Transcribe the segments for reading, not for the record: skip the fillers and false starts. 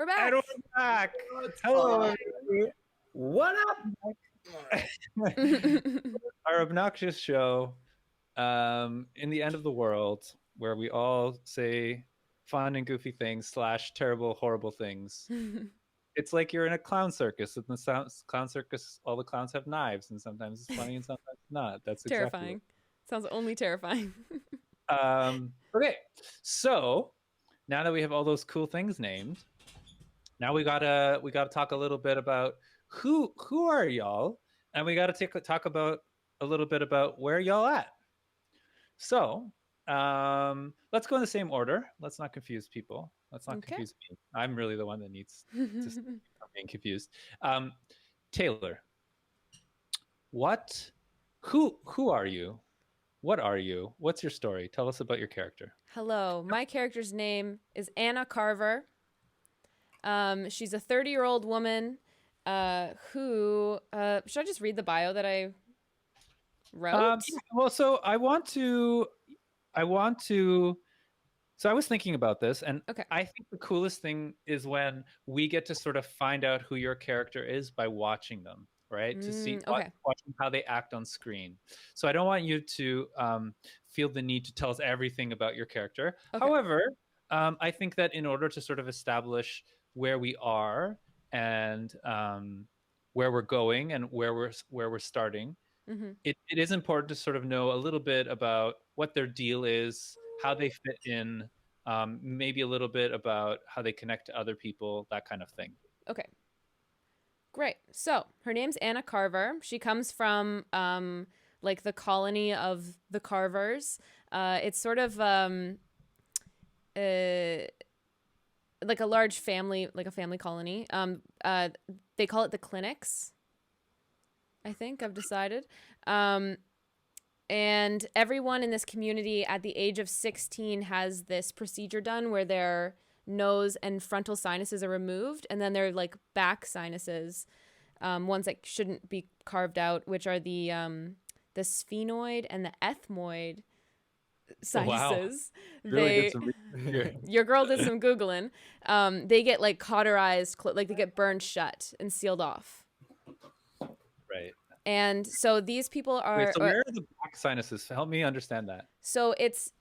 We're back. And we're back. Hello, everybody. What up? Our obnoxious show in the end of the world where we all say fun and goofy things / terrible, horrible things. It's like you're in a clown circus. In the clown circus, all the clowns have knives, and sometimes it's funny and sometimes it's not. That's Terrifying. Sounds only terrifying. Okay, so now that we have all those cool things named, now we gotta talk a little bit about who are y'all, and we gotta talk about a little bit about where y'all at. So let's go in the same order. Let's not confuse people. Let's not confuse me. I'm really the one that needs to stop being confused. Taylor, who are you? What are you? What's your story? Tell us about your character. Hello, my character's name is Anna Carver. She's a 30-year-old woman who should I just read the bio that I wrote? Well, so I was thinking about this, and I think the coolest thing is when we get to sort of find out who your character is by watching them, right? To see watching how they act on screen. So I don't want you to feel the need to tell us everything about your character. However, I think that in order to sort of establish where we are and where we're going and where we're starting, it is important to sort of know a little bit about what their deal is, how they fit in, maybe a little bit about how they connect to other people, that kind of thing. Okay. Great. So her name's Anna Carver. She comes from like the colony of the Carvers. It's sort of like a large family, like a family colony. They call it the clinics, I think I've decided. And everyone in this community at the age of 16 has this procedure done where their nose and frontal sinuses are removed, and then their like back sinuses, ones that shouldn't be carved out, which are the sphenoid and the ethmoid sinuses. Wow. Really your girl did some Googling. They get like cauterized, like they get burned shut and sealed off. Right. And so these people are. Wait, so where are the back sinuses? Help me understand that. So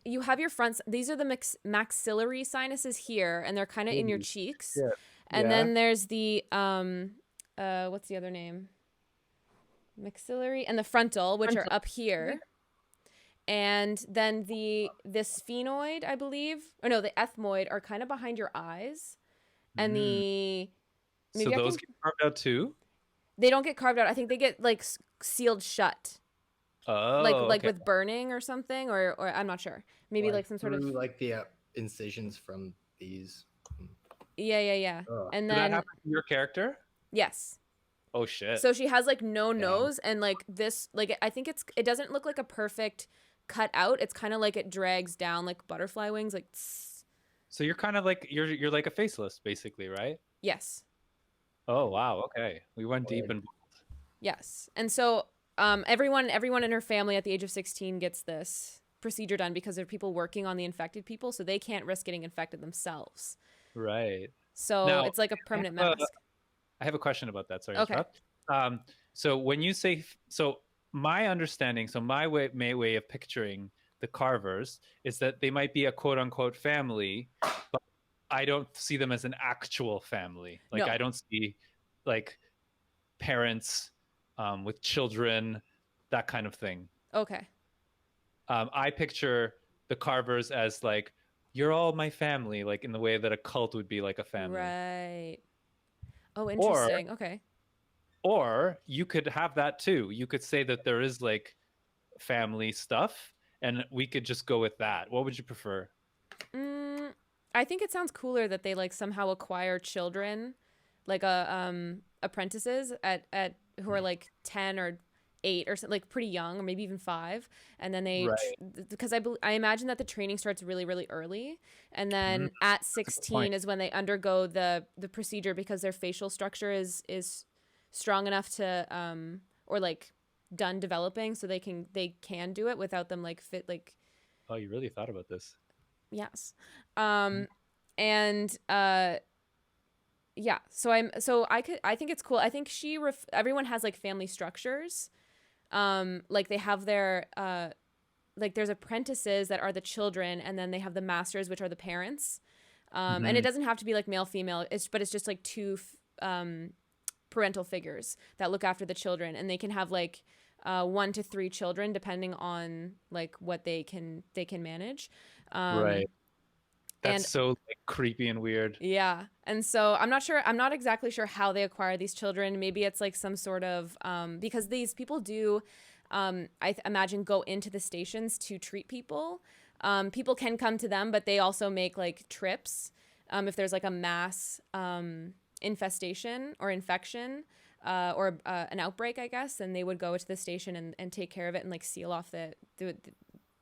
you have your front. These are the maxillary sinuses here, and they're kind of in your cheeks. Yeah. And then there's the what's the other name? Maxillary and the frontal, which are up here. And then the sphenoid, I believe, or no, the ethmoid are kind of behind your eyes, and so those get carved out too. They don't get carved out. I think they get like sealed shut. Oh, like with burning or something, or I'm not sure. Maybe like some sort of like the incisions from these. Yeah. And then that happen to your character? Yes. Oh shit. So she has like no nose, and like this, like I think it doesn't look like a perfect cut out. It's kind of like it drags down like butterfly wings, like. Tss. So you're kind of like you're like a faceless, basically, right? Yes. Oh wow. Okay, we went deep and. Yes, and so everyone in her family at the age of 16 gets this procedure done because there are people working on the infected people, so they can't risk getting infected themselves. Right. So now, it's like a permanent mask. I have a question about that. Sorry. Okay. So when you say my understanding, my way of picturing the Carvers is that they might be a quote unquote family, but I don't see them as an actual family. Like I don't see like parents with children, that kind of thing. Okay. I picture the Carvers as like, you're all my family, like in the way that a cult would be like a family. Right. Oh, interesting. Okay. Or you could have that too. You could say that there is like family stuff, and we could just go with that. What would you prefer? I think it sounds cooler that they like somehow acquire children, like apprentices at who are like 10 or 8 or something, like pretty young, or maybe even 5, and then they because I imagine that the training starts really really early, and then at 16 is when they undergo the procedure because their facial structure is strong enough to or like done developing, so they can do it without them like fit like. Oh, you really thought about this. Yes. And Yeah. So I think it's cool. I think everyone has like family structures. Like they have their like there's apprentices that are the children, and then they have the masters, which are the parents. And it doesn't have to be like male female. But it's just like two parental figures that look after the children, and they can have like 1 to 3 children depending on like what they can manage. Right. That's And so like, creepy and weird. yeah. And so I'm not exactly sure how they acquire these children. Maybe it's like some sort of because these people do imagine go into the stations to treat people. People can come to them, but they also make like trips if there's like a mass infestation or infection or an outbreak, I guess, and they would go to the station and take care of it and like seal off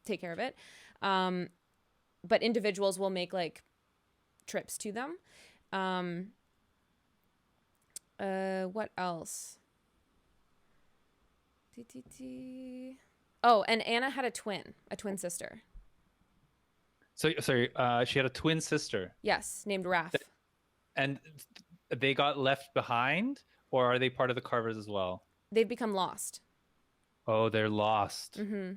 take care of it. But individuals will make like trips to them. What else? Oh, and Anna had a twin sister. So sorry, she had a twin sister. Yes, named Raph. And they got left behind, or are they part of the Carvers as well? They've become lost. Oh, they're lost. Mm-hmm.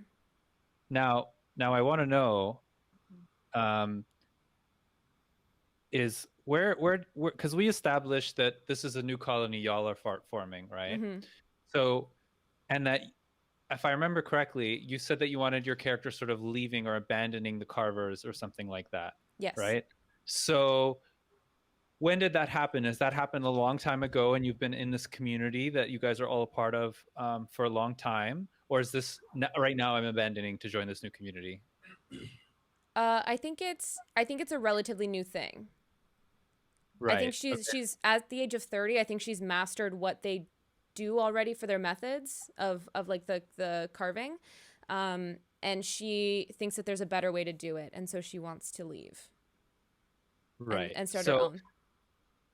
Now I want to know, is where because we established that this is a new colony y'all are forming, right? Mm-hmm. So, and that if I remember correctly, you said that you wanted your character sort of leaving or abandoning the Carvers or something like that. Yes. Right. So when did that happen? Has that happened a long time ago and you've been in this community that you guys are all a part of for a long time? Or is this right now I'm abandoning to join this new community? I think it's a relatively new thing. Right. I think she's at the age of 30. I think she's mastered what they do already for their methods of like the carving, and she thinks that there's a better way to do it, and so she wants to leave. Right. And start her own.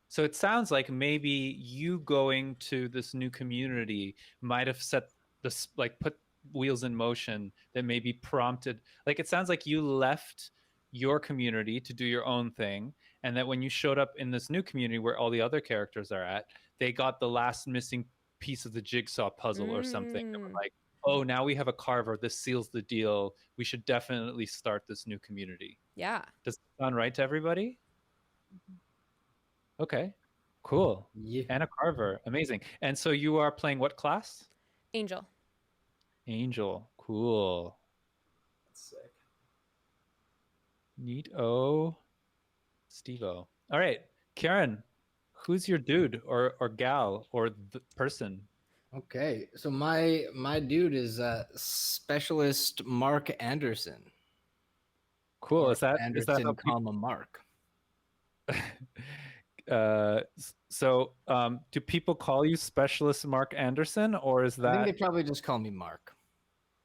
So it sounds like maybe you going to this new community might have set this like put wheels in motion that maybe prompted, like it sounds like you left your community to do your own thing, and that when you showed up in this new community where all the other characters are at, they got the last missing piece of the jigsaw puzzle or something. They were like, oh, now we have a Carver, this seals the deal, we should definitely start this new community. Yeah. Does that sound right to everybody? Okay, cool. Yeah. Anna Carver, amazing. And so you are playing what class? Angel. Angel, cool. That's sick. Neat-o. Steve-o. All right, Karen, who's your dude or gal or the person? Okay, so my dude is Specialist Mark Anderson. Cool. Or is that comma Mark? So do people call you Specialist Mark Anderson, or is that? I think they probably just call me Mark.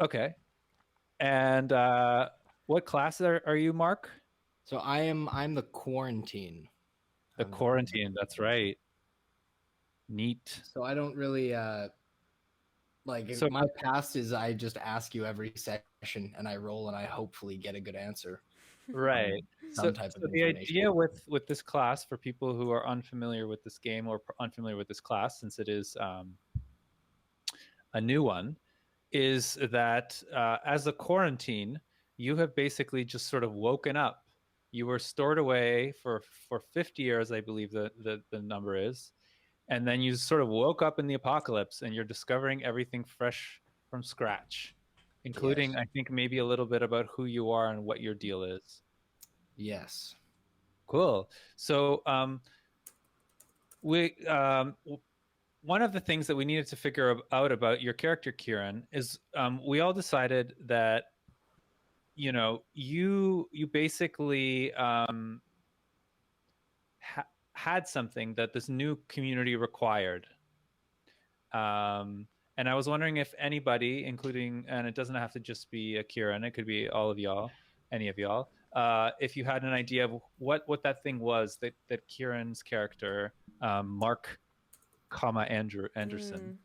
Okay. And what class are you, Mark? So I'm the quarantine. The quarantine, that's right. Neat. So I don't really so my past is I just ask you every session and I roll and I hopefully get a good answer. Right. So the idea with this class, for people who are unfamiliar with this game or unfamiliar with this class, since it is a new one, is that as a quarantine, you have basically just sort of woken up. You were stored away for 50 years, I believe the number is. And then you sort of woke up in the apocalypse and you're discovering everything fresh from scratch, including, yes, I think, maybe a little bit about who you are and what your deal is. Yes. Cool. So one of the things that we needed to figure out about your character, Kieran, is we all decided that, you know, you basically had something that this new community required. And I was wondering if anybody, including, and it doesn't have to just be a Kieran, it could be all of y'all, any of y'all, if you had an idea of what that thing was that Kieran's character, Mark, Anderson,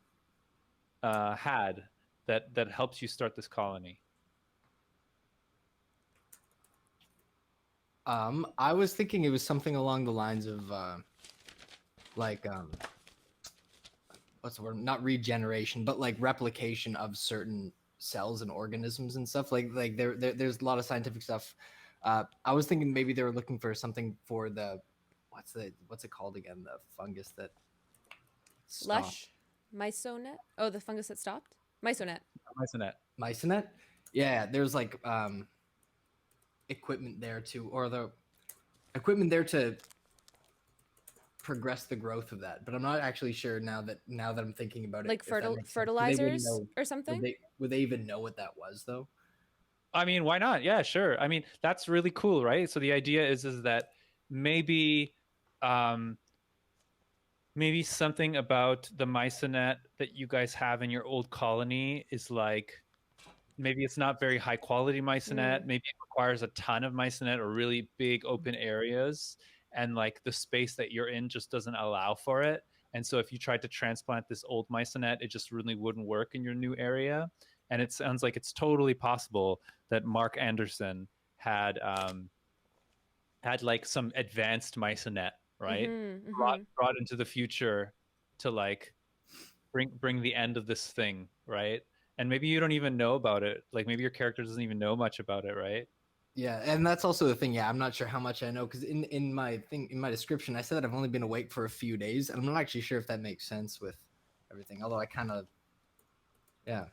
had that helps you start this colony. I was thinking it was something along the lines of like what's the word? Not regeneration, but like replication of certain cells and organisms and stuff. Like there's a lot of scientific stuff. I was thinking maybe they were looking for something for the what's it called again? The fungus that stopped. Lush mysonet. Oh, the fungus that stopped. Mysonet. Mysonet. Yeah, there's like equipment there to progress the growth of that, but I'm not actually sure now that I'm thinking about it. Like fertilizers or something. Would they even know what that was though? I mean, why not? Yeah, sure. I mean, that's really cool, right? So the idea is that maybe maybe something about the mysonet that you guys have in your old colony is like, maybe it's not very high quality mysonet. Maybe it requires a ton of mysonet or really big open areas, and like the space that you're in just doesn't allow for it. And so if you tried to transplant this old mysonet, it just really wouldn't work in your new area. And it sounds like it's totally possible that Mark Anderson had like some advanced mysonet, right? Brought into the future to like bring the end of this thing, right? And maybe you don't even know about it. Like maybe your character doesn't even know much about it, right? Yeah, and that's also the thing. Yeah, I'm not sure how much I know because in my description, I said that I've only been awake for a few days, and I'm not actually sure if that makes sense with everything. Although I kind of, yeah,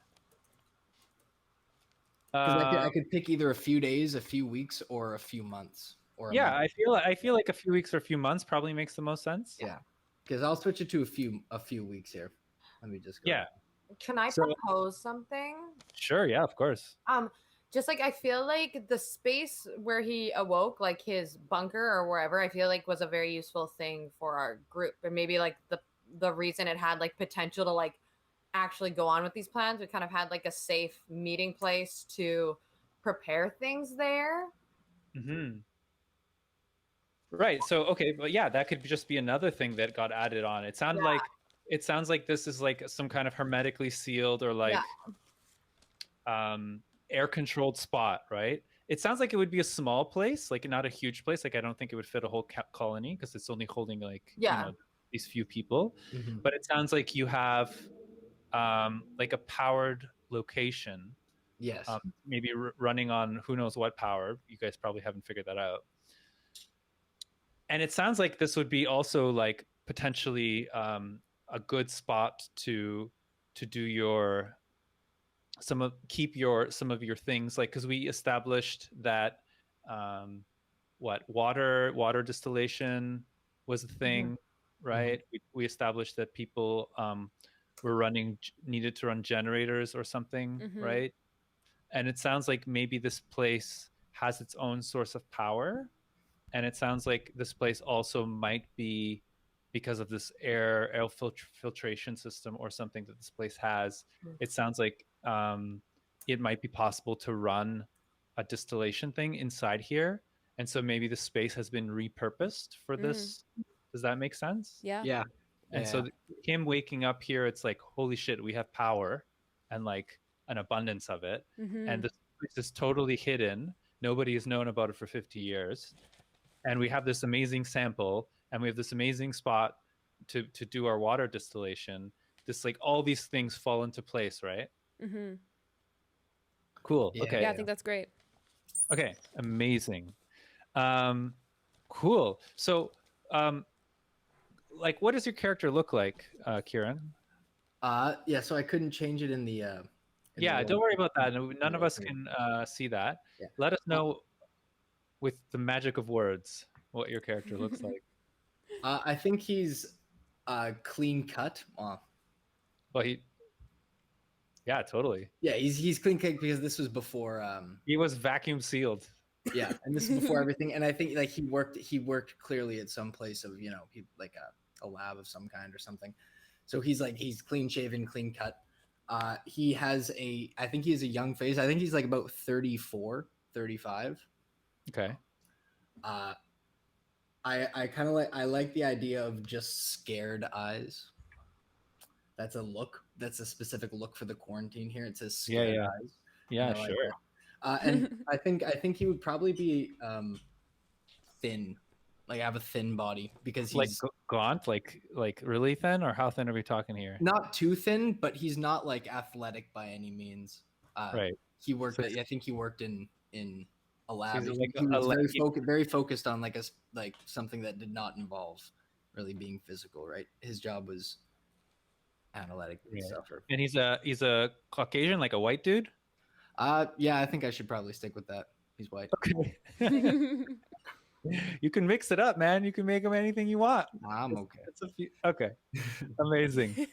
because I could pick either a few days, a few weeks, or a few months. Or yeah, I feel like a few weeks or a few months probably makes the most sense. Yeah, because I'll switch it to a few weeks here. Let me just go. Yeah. Can I propose something? Sure. Yeah, of course. Just like I feel like the space where he awoke, like his bunker or wherever, I feel like was a very useful thing for our group, and maybe like the reason it had like potential to like actually go on with these plans, we kind of had like a safe meeting place to prepare things there. Right. So okay, but yeah, that could just be another thing that got added on. It sounds like this is like some kind of hermetically sealed or like air controlled spot, right? It sounds like it would be a small place, like not a huge place. Like I don't think it would fit a whole colony because it's only holding like you know, these few people. But it sounds like you have like a powered location. Yes. Maybe running on who knows what power. You guys probably haven't figured that out. And it sounds like this would be also like potentially a good spot to do your some of your things, like because we established that water distillation was a thing, right? We established that people needed to run generators or something, right? And it sounds like maybe this place has its own source of power, and it sounds like this place also might be because of this air filtration system or something that this place has. It sounds like it might be possible to run a distillation thing inside here, and so maybe the space has been repurposed for this. Does that make sense? Yeah. And so him waking up here, it's like, holy shit, we have power and like an abundance of it, and this place is totally hidden. Nobody has known about it for 50 years. And we have this amazing sample, and we have this amazing spot to do our water distillation. This like all these things fall into place, right? Cool. Yeah, okay. Yeah, I think that's great. Okay, amazing. Cool. So, like, what does your character look like, Kieran? Yeah. So I couldn't change it in the. Don't worry about that. None of us can see that. Yeah. Let us know with the magic of words what your character looks like. I think he's clean cut. Well, yeah, totally. Yeah, he's clean cut because this was before. He was vacuum sealed. Yeah, and this is before everything. And I think like he worked clearly at some place of like a lab of some kind or something. So he's clean shaven, clean cut. He has I think he has a young face. I think he's like about 34, 35. Okay. I kind of like the idea of just scared eyes. That's a look. That's a specific look for the quarantine here. It says scared eyes. Yeah, sure. And I think he would probably be thin. like have a thin body because he's like gaunt, like really thin, or how thin are we talking here? Not too thin, but he's not like athletic by any means. Right. He worked. So, I think he worked in a lab. So he was very focused on like something that did not involve really being physical. Right. His job was analytic stuff. And he's a Caucasian, like a white dude. Yeah, I think I should probably stick with that. He's white. Okay. You can mix it up, man. You can make him anything you want. I'm okay. Okay. Amazing.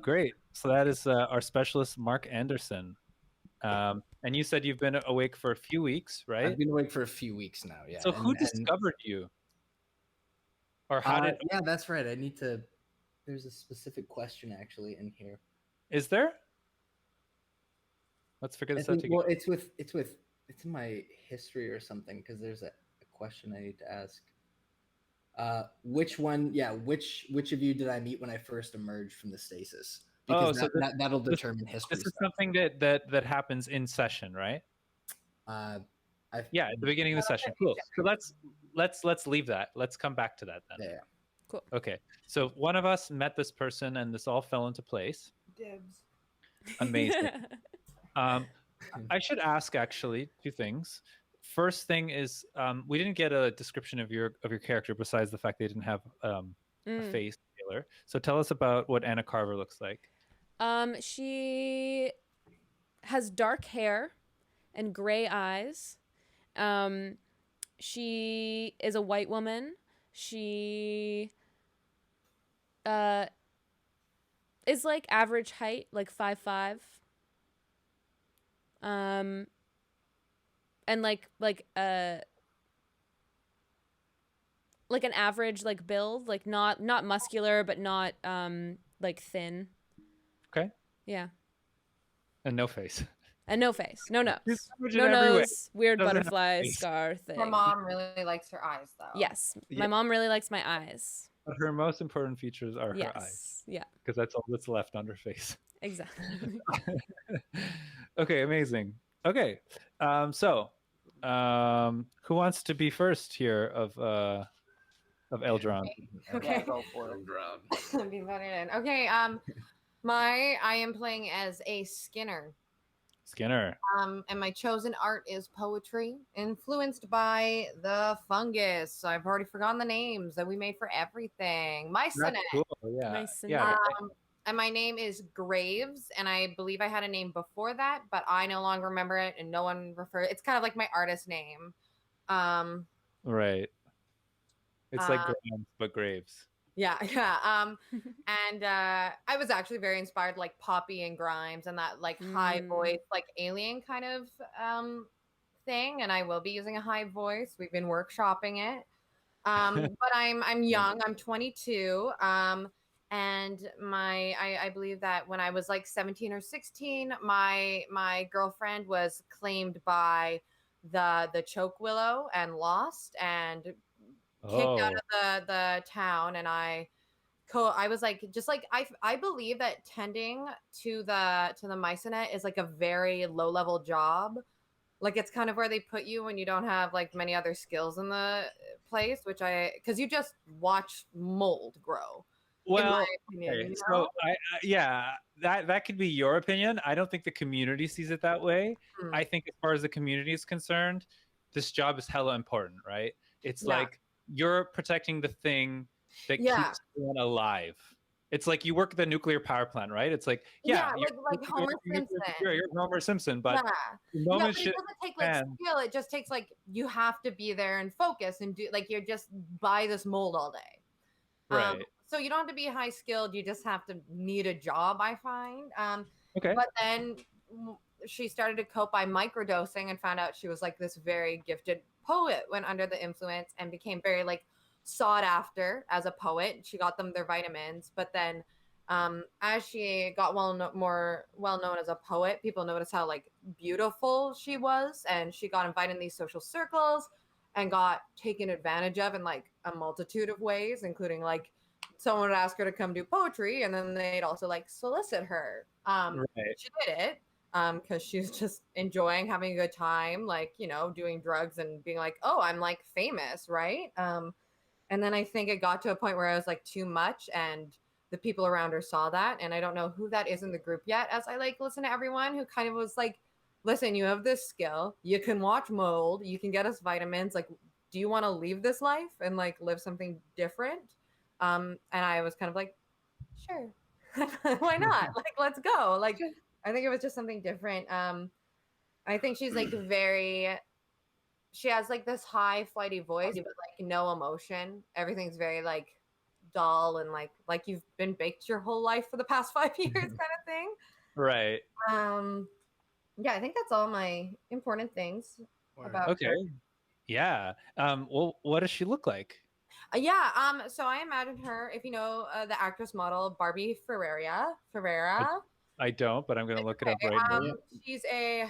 Great. So that is our specialist, Mark Anderson. And you said you've been awake for a few weeks, right? I've been awake for a few weeks now. Yeah. So who discovered you? Or how did? Yeah, that's right. I need to. There's a specific question actually in here. Is there? Let's figure this out together. Well, it's in my history or something because there's a question I need to ask. Which one? Yeah, which of you did I meet when I first emerged from the stasis? Because that'll determine history. This is something that happens in session, right? At the beginning of the session. Cool. So let's leave that. Let's come back to that then. Yeah. Cool. Okay. So one of us met this person, and this all fell into place. Dibs. Amazing. I should ask actually 2 things. First thing is, we didn't get a description of your character besides the fact they didn't have a face trailer. So tell us about what Anna Carver looks like. She has dark hair and gray eyes. She is a white woman. She is like average height, like 5'5". And like an average like build, like not muscular but not like thin. Okay. Yeah. And no face. And no face. No nose. No nose. Weird butterfly scar thing. Her mom really likes her eyes though. Yes. My mom really likes my eyes. But her most important features are her eyes. Yeah. Because that's all that's left on her face. Exactly. Okay, amazing. Okay. So who wants to be first here of Eldron? Okay. Yeah, go for Eldron. Be voted in. Okay, I am playing as a Skinner. And my chosen art is poetry, influenced by the fungus. So I've already forgotten the names that we made for everything. Mycenet. Cool. Yeah. Yeah. And my name is Graves, and I believe I had a name before that, but I no longer remember it, and no one refers. It's kind of like my artist name. Right. It's like Grams, but Graves. Yeah. And I was actually very inspired, like Poppy and Grimes, and that like high voice, like alien kind of thing. And I will be using a high voice. We've been workshopping it. But I'm young. I'm 22. And I believe that when I was like 17 or 16, my girlfriend was claimed by the choke willow and lost and kicked out of the town. And I was like, just like I believe that tending to the Mycenet is like a very low level job. Like it's kind of where they put you when you don't have like many other skills in the place, because you just watch mold grow. Well, opinion, so that could be your opinion. I don't think the community sees it that way. I think as far as the community is concerned, this job is hella important, right? It's like you're protecting the thing that keeps everyone alive. It's like you work at the nuclear power plant, right? It's like like Homer Simpson. You're Homer Simpson, but the moment but it doesn't take like skill. It just takes like you have to be there and focus and do like you're just by this mold all day, right? So you don't have to be high skilled. You just have to need a job, I find. Okay. But then she started to cope by microdosing and found out she was like this very gifted poet, went under the influence and became very like sought after as a poet. She got them their vitamins. But then as she got more well known as a poet, people noticed how like beautiful she was. And she got invited in these social circles and got taken advantage of in like a multitude of ways, including like someone would ask her to come do poetry and then they'd also like solicit her. She did it. because she's just enjoying having a good time, like, you know, doing drugs and being like, oh, I'm like famous, right? And then I think it got to a point where I was like too much, and the people around her saw that. And I don't know who that is in the group yet, as I like listen to everyone who kind of was like, listen, you have this skill, you can watch mold, you can get us vitamins. Like, do you want to leave this life and like live something different? And I was kind of like, sure. Why not? Like, let's go. Like, I think it was just something different. I think she's like she has like this high flighty voice, but like no emotion. Everything's very like dull and like you've been baked your whole life for the past 5 years kind of thing. Right. Yeah, I think that's all my important things about okay her. Yeah. Well, what does she look like? So I imagine her, if you know the actress model Barbie Ferreira. I don't, but I'm gonna look it up right now. She's a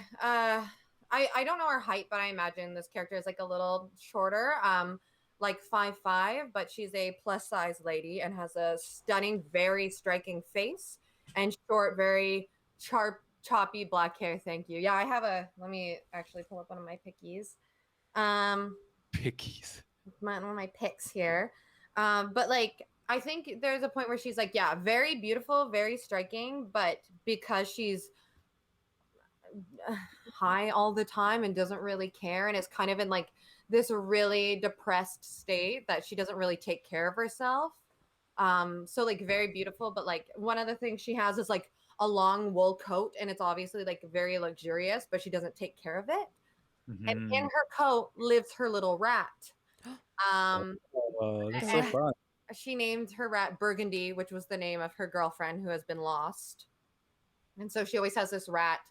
I don't know her height, but I imagine this character is like a little shorter, like 5'5", but she's a plus size lady and has a stunning, very striking face and short, very choppy black hair. Thank you. Yeah, I have let me actually pull up one of my pickies. Pickies. One of my picks here. But like, I think there's a point where she's like, yeah, very beautiful, very striking, but because she's high all the time and doesn't really care and is kind of in like this really depressed state that she doesn't really take care of herself. So like very beautiful, but like one of the things she has is like a long wool coat, and it's obviously like very luxurious, but she doesn't take care of it. Mm-hmm. And in her coat lives her little rat. That's so fun. She named her rat Burgundy, which was the name of her girlfriend who has been lost. And so she always has this rat,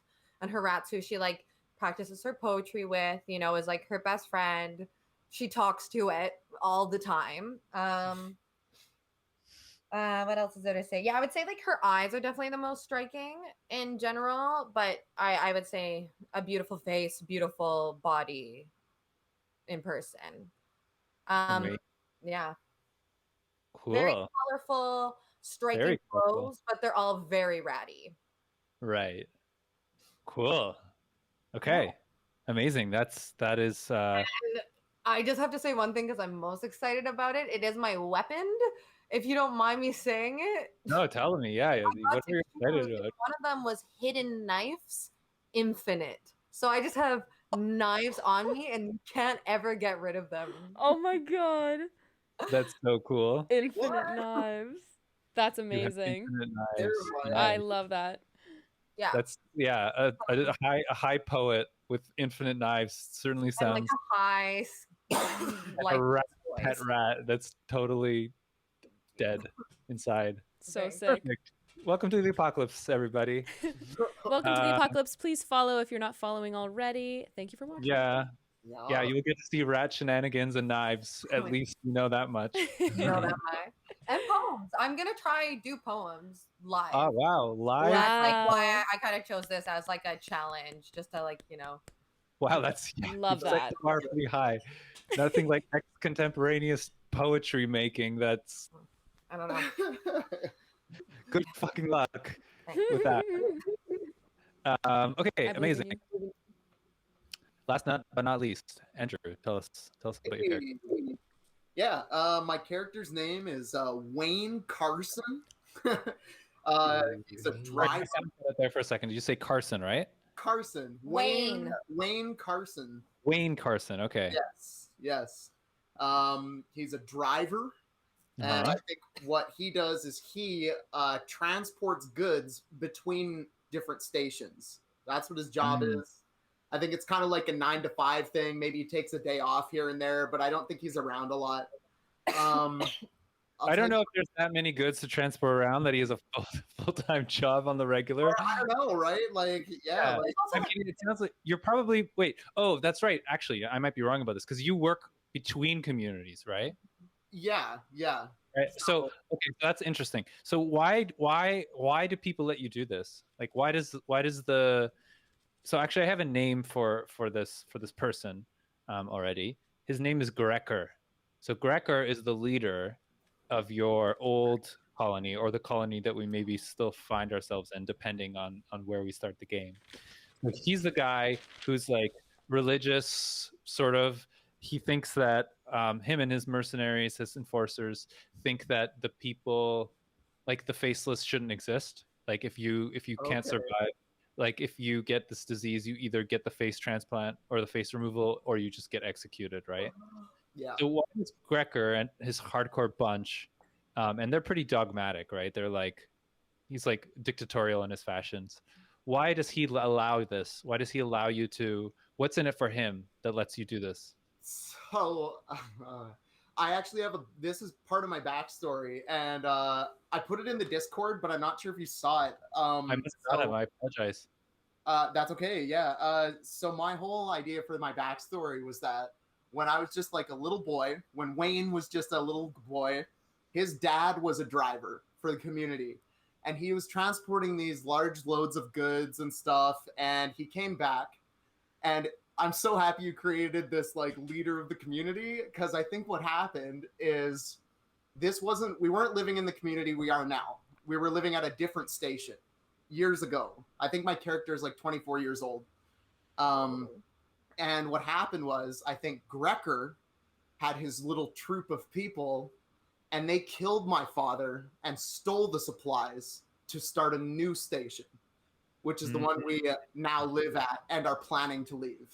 and her rat's who she like practices her poetry with, you know, is like her best friend. She talks to it all the time. What else is there to say? Yeah, I would say like her eyes are definitely the most striking in general, but I would say a beautiful face, beautiful body in person. Yeah. Cool. Very colorful, striking clothes, but they're all very ratty. Right. Cool. Okay. Yeah. Amazing. That is And I just have to say one thing because I'm most excited about it. It is my weapon. If you don't mind me saying it. No, tell me. Yeah. What are you excited about? One of them was Hidden Knives Infinite. So I just have knives on me and you can't ever get rid of them. Oh my god. That's so cool. Infinite knives. That's amazing. Infinite knives. I love that. Yeah. That's a high poet with infinite knives certainly sounds and like a high like a pet rat that's totally dead inside. So sick. Perfect. Welcome to the apocalypse, everybody. Welcome to the apocalypse. Please follow if you're not following already. Thank you for watching. Yeah, you'll get to see rat shenanigans and knives. At least you know that much. And poems. I'm gonna try do poems live. Oh wow, live! That's like why I kind of chose this as like a challenge, just to like, you know. Wow, love that. Set the bar pretty high. Nothing like contemporaneous poetry making. That's I don't know. Good fucking luck with that. Okay, amazing. Last but not least, Andrew, tell us about your character. Yeah, my character's name is Wayne Carson. He's a driver. There for a second. Did you say Carson, right? Carson. Wayne Carson. Wayne Carson. Okay. Yes. He's a driver. And I think what he does is he transports goods between different stations. That's what his job is. I think it's kind of like a 9-to-5 thing. Maybe he takes a day off here and there, but I don't think he's around a lot. I don't know if there's that many goods to transport around that he has a full-time job on the regular. I don't know, right? Like, yeah. I mean, it sounds like you're probably Oh, that's right. Actually, I might be wrong about this because you work between communities, right? Yeah. Right. So that's interesting. So why do people let you do this? Like, why does the So actually, I have a name for this person already. His name is Grecker. So Grecker is the leader of your old colony, or the colony that we maybe still find ourselves in, depending on where we start the game. Like, he's the guy who's like religious, sort of. He thinks that him and his mercenaries, his enforcers, think that the people, like the faceless, shouldn't exist. Like if you can't survive, like if you get this disease, you either get the face transplant or the face removal, or you just get executed, right? Yeah. So why is Grecker and his hardcore bunch, and they're pretty dogmatic, right? They're like, he's like dictatorial in his fashions. Why does he allow this? Why does he allow you to? What's in it for him that lets you do this? So I actually have this is part of my backstory, and I put it in the Discord, but I'm not sure if you saw it. I missed out on it. I apologize. That's okay. Yeah. So my whole idea for my backstory was that when I was just like a little boy, when Wayne was just a little boy, his dad was a driver for the community, and he was transporting these large loads of goods and stuff, and he came back, and I'm so happy you created this like leader of the community, because I think what happened is we weren't living in the community we are now. We were living at a different station years ago. I think my character is like 24 years old. And what happened was, I think Grecker had his little troop of people, and they killed my father and stole the supplies to start a new station, which is the one we now live at and are planning to leave.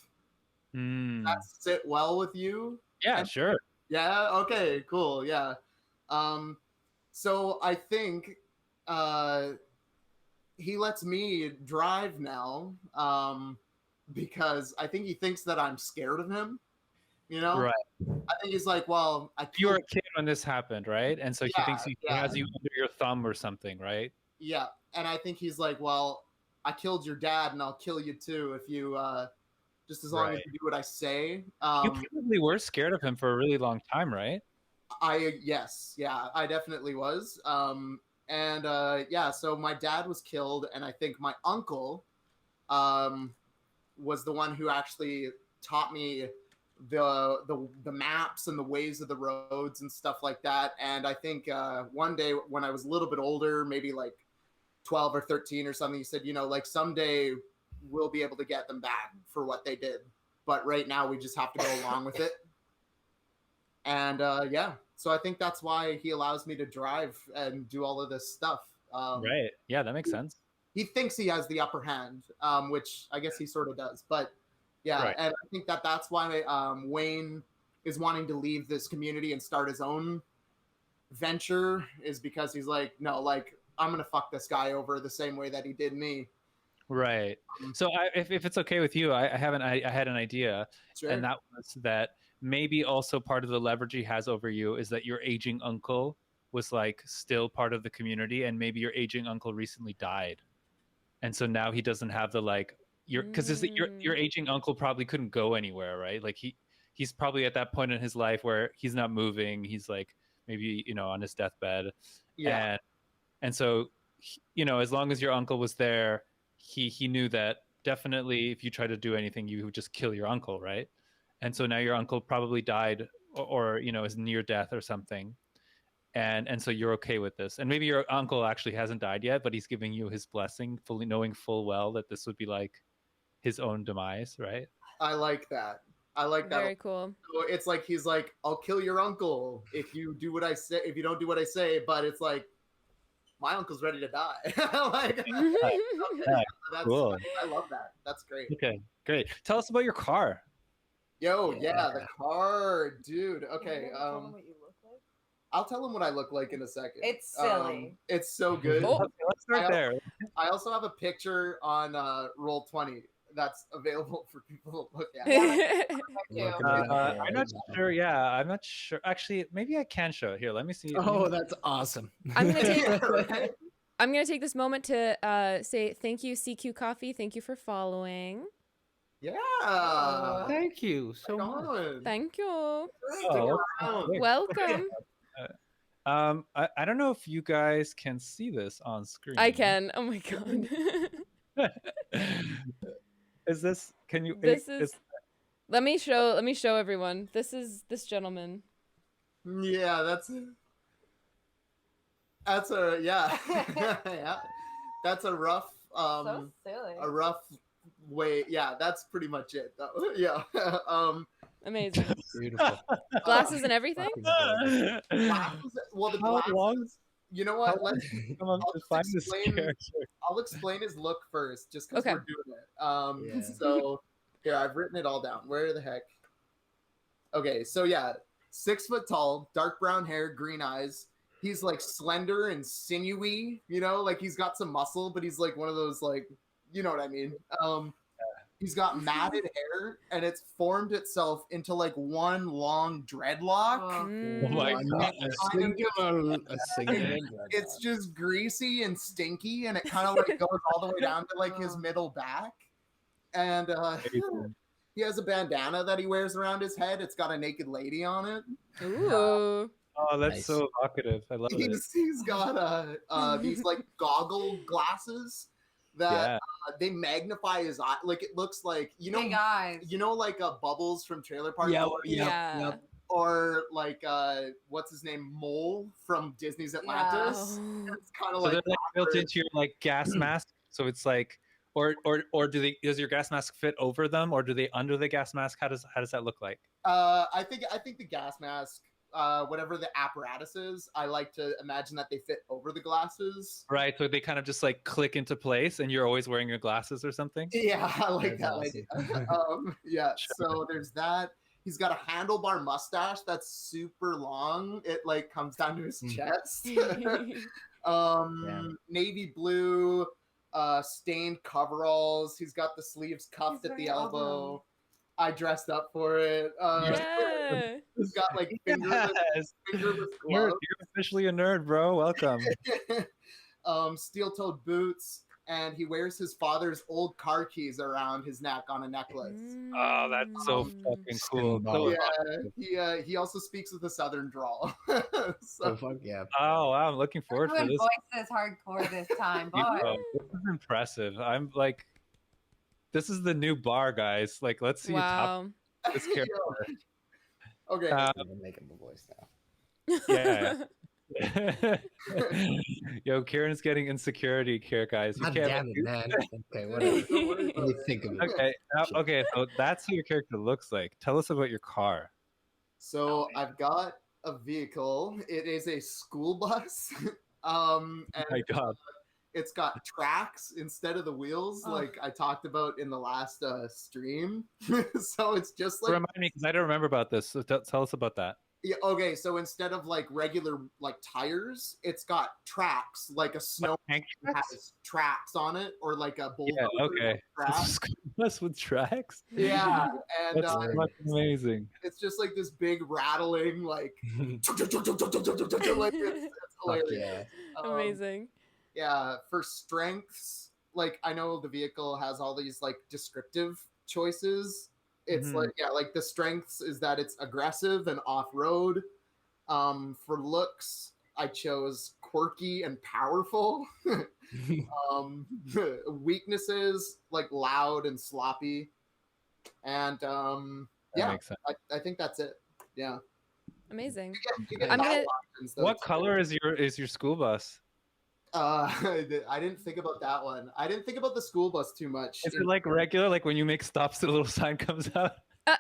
Does that sit well with you? Yeah, sure. Yeah. Okay. Cool. Yeah. So I think he lets me drive now, because I think he thinks that I'm scared of him. You know, right? I think he's like, well, you were a kid when this happened, right? And so he thinks he has you under your thumb or something, right? Yeah, and I think he's like, well, I killed your dad, and I'll kill you too if you just as long as you do what I say. You probably were scared of him for a really long time, right? Yes, yeah, I definitely was. Yeah, so my dad was killed, and I think my uncle was the one who actually taught me the maps and the ways of the roads and stuff like that. And I think one day when I was a little bit older, maybe like 12 or 13 or something, he said, you know, like someday we'll be able to get them back for what they did, but right now we just have to go along with it. And yeah, so I think that's why he allows me to drive and do all of this stuff. Right. Yeah, that makes sense. He thinks he has the upper hand, which I guess he sort of does. But yeah, right. And I think that's why Wayne is wanting to leave this community and start his own venture, is because he's like, no, like, I'm going to fuck this guy over the same way that he did me. Right. So if it's okay with you, I had an idea. Sure. And that was that maybe also part of the leverage he has over you is that your aging uncle was like still part of the community, and maybe your aging uncle recently died. And so now he doesn't have the like because your aging uncle probably couldn't go anywhere, right? Like he's probably at that point in his life where he's not moving. He's like maybe, you know, on his deathbed. Yeah. And so, you know, as long as your uncle was there, he knew that definitely if you try to do anything, you would just kill your uncle, right? And so now your uncle probably died or you know, is near death or something. And so you're okay with this. And maybe your uncle actually hasn't died yet, but he's giving you his blessing, fully knowing full well that this would be like his own demise, right? I like that. I like that. Very cool. So it's like he's like, I'll kill your uncle if you do what I say, if you don't do what I say, but it's like my uncle's ready to die. Like, okay, that's cool. I love that. That's great. Okay, great. Tell us about your car. Yo, yeah, the car, dude. Okay, I'll tell him what I look like in a second. It's silly. It's so good. Okay, let's start there. I also have a picture on Roll20 that's available for people to look at. I'm not sure. Yeah, I'm not sure. Actually, maybe I can show it. Here, let me see. Oh, that's awesome. I'm gonna take this moment to say thank you, CQ Coffee. Thank you for following. Yeah. Thank you so much. Thank you. Oh, welcome. I don't know if you guys can see this on screen. I can. Oh my god. Is this? Can you? This is. Let me show everyone. This is this gentleman. Yeah, that's it. That's a yeah. Yeah. That's a rough So silly. a rough way. Yeah, that's pretty much it though. Yeah. Amazing. Beautiful. Glasses and everything? Glasses, well, the How glasses. long? You know How what? long Let's. come on I'll to just find this explain. character? I'll explain his look first, just because Okay. we're doing it. Yeah. So here I've written it all down. Where the heck? Okay, so yeah, 6 foot tall, dark brown hair, green eyes. He's like slender and sinewy, you know, like he's got some muscle, but he's like one of those like, you know what I mean. He's got matted hair, and it's formed itself into like one long dreadlock. Oh my God. A singular It's just greasy and stinky, and it kind of like goes all the way down to like his middle back. And he has a bandana that he wears around his head. It's got a naked lady on it. Ooh. Oh, that's Nice. so evocative. I love it. He's got these like goggle glasses that they magnify his eye. Like it looks like Big eyes. like Bubbles from Trailer Park. Yeah. Or like what's his name, Mole from Disney's Atlantis. Oh. It's kind of So like they're like built into your like gas mask. So it's like, or does your gas mask fit over them, or do they under the gas mask? How does that look like? I think the gas mask, whatever the apparatus is, I like to imagine that they fit over the glasses. Right. So they kind of just like click into place, and you're always wearing your glasses or something. Yeah, I like That's that awesome. idea. Yeah. Sure. So there's that. He's got a handlebar mustache that's super long. It like comes down to his chest. Navy blue, stained coveralls. He's got the sleeves cuffed at the elbow. I dressed up for it. Yeah. He's got like fingerless Nerd, gloves. you're officially a nerd, bro. Welcome. Steel-toed boots, and he wears his father's old car keys around his neck on a necklace. Oh, that's so fucking cool. So Yeah, he also speaks with a southern drawl. So fuck yeah. Oh, wow, I'm looking forward for this. Voice is hardcore this time, boy. This is impressive. I'm like, this is the new bar, guys. Like, let's see you top this character. Okay. I'm making the voice now. Yeah. Yo, Kieran's getting insecurity here, guys. You God can't. damn it, man. Okay, whatever. Let me think of it. Okay, okay. So that's what your character looks like. Tell us about your car. So I've got a vehicle. It is a school bus. And Oh my God. it's got tracks instead of the wheels, like I talked about in the last stream. So it's just like, Remind me, because I don't remember about this. So tell us about that. yeah, okay. So instead of like regular like tires, it's got tracks, like a snow Tank has tracks on it, or like a bulldozer. Yeah, okay. with tracks. Bus with tracks. Yeah, and That's fucking amazing. it's just like this big rattling, like, like it's Fuck hilarious. yeah. Amazing. Yeah, for strengths, like I know the vehicle has all these like descriptive choices. It's like, yeah, like the strengths is that it's aggressive and off-road. For looks, I chose quirky and powerful. Weaknesses, like loud and sloppy. And yeah, Makes sense. I think that's it. Yeah. Amazing. You get I'm gonna- options, though, What too. color is your school bus? I didn't think about that one. I didn't think about the school bus too much. Is it like regular, like when you make stops, the little sign comes out?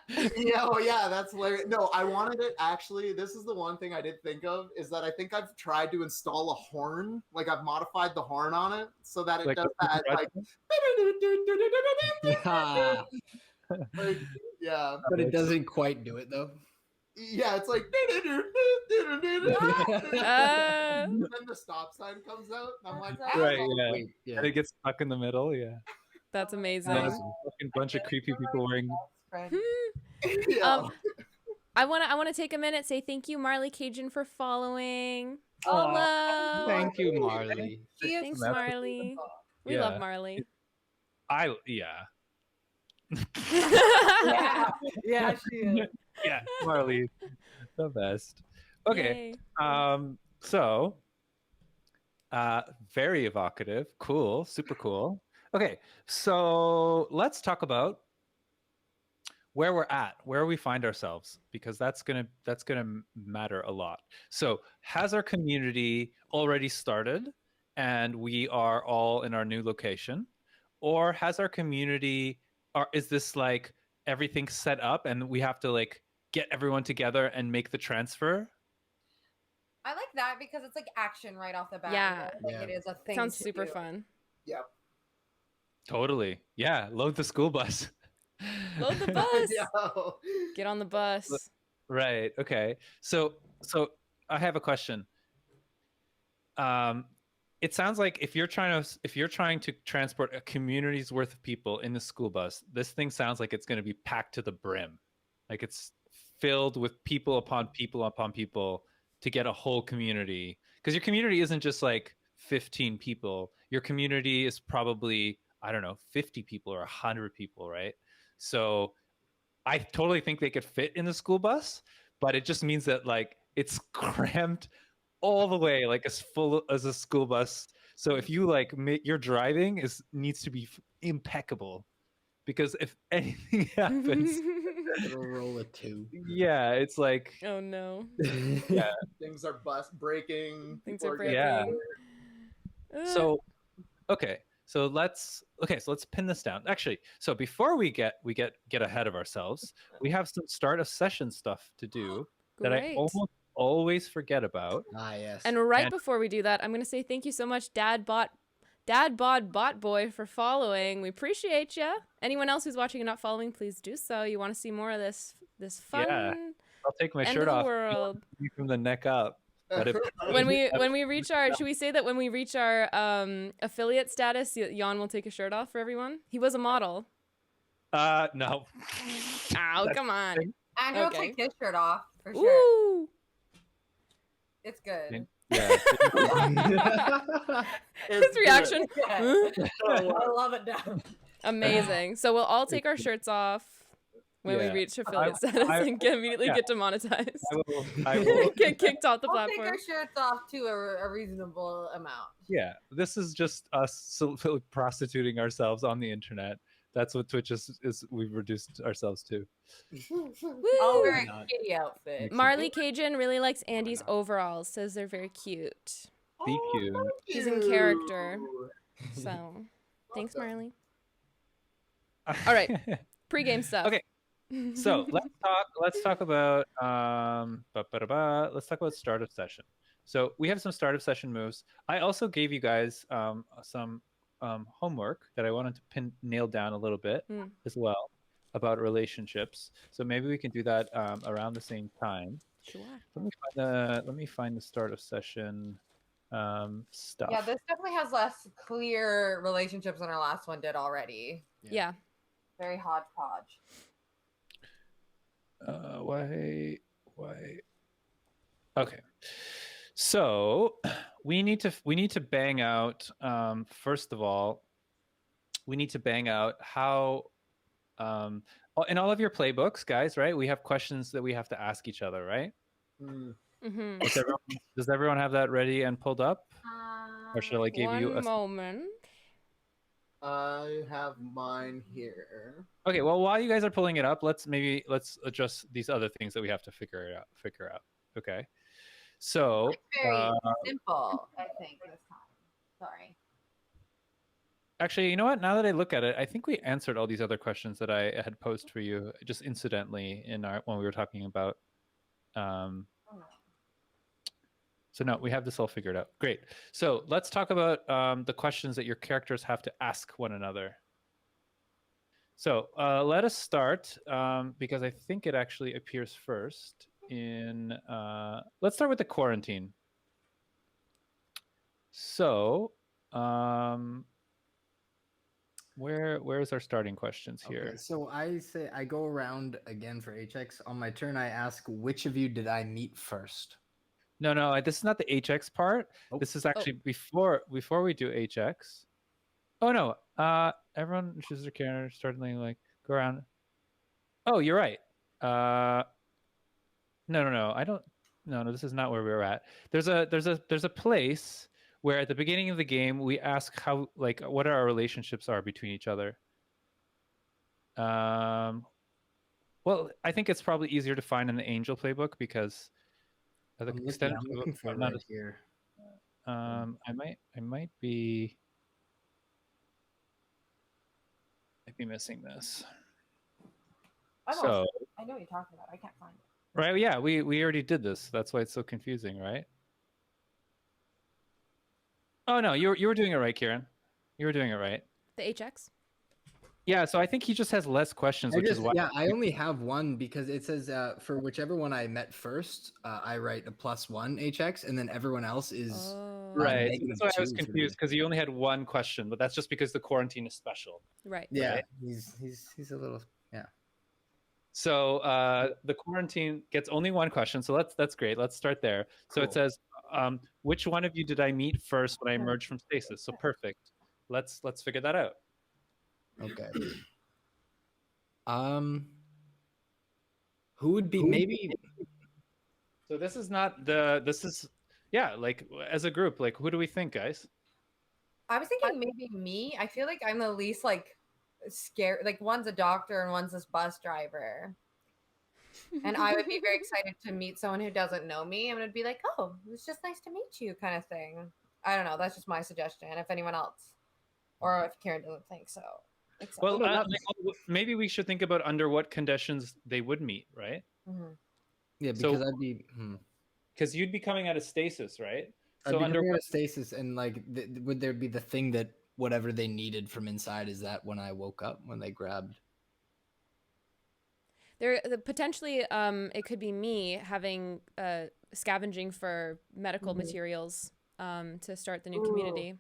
Yeah, oh yeah, that's hilarious. No, I wanted it actually. This is the one thing I did think of, is that I think I've tried to install a horn. Like I've modified the horn on it so that it Like does that like, like, yeah. But it doesn't quite do it though. Yeah, it's like Uh, and then the stop sign comes out. And I'm like, Right, "Oh, yeah. Wait, yeah. And it gets stuck in the middle, yeah. that's amazing. And then a fucking bunch of creepy people wearing. yeah. I wanna take a minute, say thank you, Marley Cajun, for following. Aw, Hello. Thank you, Marley. Thanks, That's- Marley. We Yeah. love Marley. Yeah. Yeah, she is. Yeah, Marley, the best. Okay. Yay. So very evocative, cool, super cool. Okay, so let's talk about where we're at, where we find ourselves, because that's gonna matter a lot. So has our community already started and we are all in our new location, or has our community, or is this like everything set up and we have to like get everyone together and make the transfer? I like that because it's like action right off the bat. Yeah. Like it is a thing. Sounds super fun. Yep. Totally. Yeah. Load the school bus. Load the bus. Yo. Get on the bus. Right. Okay. So I have a question. It sounds like if you're trying to transport a community's worth of people in the school bus, this thing sounds like it's going to be packed to the brim. Like it's filled with people upon people upon people to get a whole community. Because your community isn't just like 15 people. Your community is probably, I don't know, 50 people or 100 people, right? So I totally think they could fit in the school bus, but it just means that like it's crammed all the way, like as full as a school bus. So if you like your driving needs to be impeccable, because if anything happens, it'll roll a 2. Yeah, it's like, oh no. Yeah, things are breaking. Things are breaking. Yeah. So okay. So let's pin this down. Actually, so before we get ahead of ourselves, we have some start of session stuff to do that I almost always forget about. Yes. And before we do that, I'm going to say thank you so much, Dad Bod Bot Boy, for following. We appreciate you. Anyone else who's watching and not following, please do so. You want to see more of this fun? Yeah. I'll take my shirt off from the neck up. But when we reach our, should we say that when we reach our affiliate status, Jan will take his shirt off for everyone? He was a model. No. Ow, come on. Andrew will take his shirt off for sure. Ooh. It's good. Yeah. His reaction. I love it now. Amazing. So we'll all take our shirts off when we reach affiliate status and immediately get demonetized. I will get kicked off the platform. We'll take our shirts off to a reasonable amount. Yeah, this is just us prostituting ourselves on the internet. That's what Twitch is we've reduced ourselves to. I'll wear a kitty outfit. Marley Cajun really likes Andy's overalls, says they're very cute. Thank you. He's in character. So thanks, Marley. All right. Pre-game stuff. Okay. So let's talk about let's talk about start of session. So we have some start of session moves. I also gave you guys some homework that I wanted to nail down a little bit as well about relationships. So maybe we can do that around the same time. Sure. Let me find the start of session stuff. Yeah, this definitely has less clear relationships than our last one did already. Yeah. Very hodgepodge. Why? Okay. So we need to bang out. First of all, we need to bang out how. In all of your playbooks, guys, right? We have questions that we have to ask each other, right? Mm-hmm. Does everyone have that ready and pulled up, or should I give you a moment? I have mine here. Okay, well, while you guys are pulling it up, let's adjust these other things that we have to figure out. Okay. So it's very simple, I think, this time. Sorry. Actually, you know what? Now that I look at it, I think we answered all these other questions that I had posed for you just incidentally when we were talking about. So no, we have this all figured out. Great. So let's talk about the questions that your characters have to ask one another. So let us start because I think it actually appears first in. Let's start with the quarantine. So where's our starting questions here? Okay, so I go around again for HX. On my turn, I ask, which of you did I meet first? No, this is not the HX part. Oh. This is actually before we do HX. Oh no, everyone chooses their character, starting like go around. Oh, you're right. No, I don't. No, this is not where we were at. There's a place where at the beginning of the game we ask what our relationships are between each other. Well, I think it's probably easier to find in the Angel playbook because the extended I'm looking for it not right here. I might be missing this. I know what you're talking about. I can't find it. Right? Yeah, we already did this. That's why it's so confusing, right? Oh no, you were doing it right, Kieran. You were doing it right. The HX. Yeah, so I think he just has less questions, which is why. Yeah, I only have one because it says for whichever one I met first, I write a +1 HX, and then everyone else is right. So that's why I was confused because you only had one question, but that's just because the quarantine is special. Right. Yeah, right? he's a little So the quarantine gets only one question, so that's great. Let's start there. So it says, which one of you did I meet first when I emerged from stasis? So perfect. Let's figure that out. Okay. Who would be maybe? So this is not like as a group, like who do we think, guys? I was thinking maybe me. I feel like I'm the least like scared. Like one's a doctor and one's this bus driver. And I would be very excited to meet someone who doesn't know me and would be like, oh, it's just nice to meet you kind of thing. I don't know. That's just my suggestion. If anyone else, or if Karen doesn't think so. Well, maybe we should think about under what conditions they would meet, right? Mm-hmm. Yeah, because I'd be... Because you'd be coming out of stasis, right? So under what stasis, and like, would there be the thing that whatever they needed from inside is that when I woke up, when they grabbed? Potentially, it could be me having scavenging for medical materials to start the new community.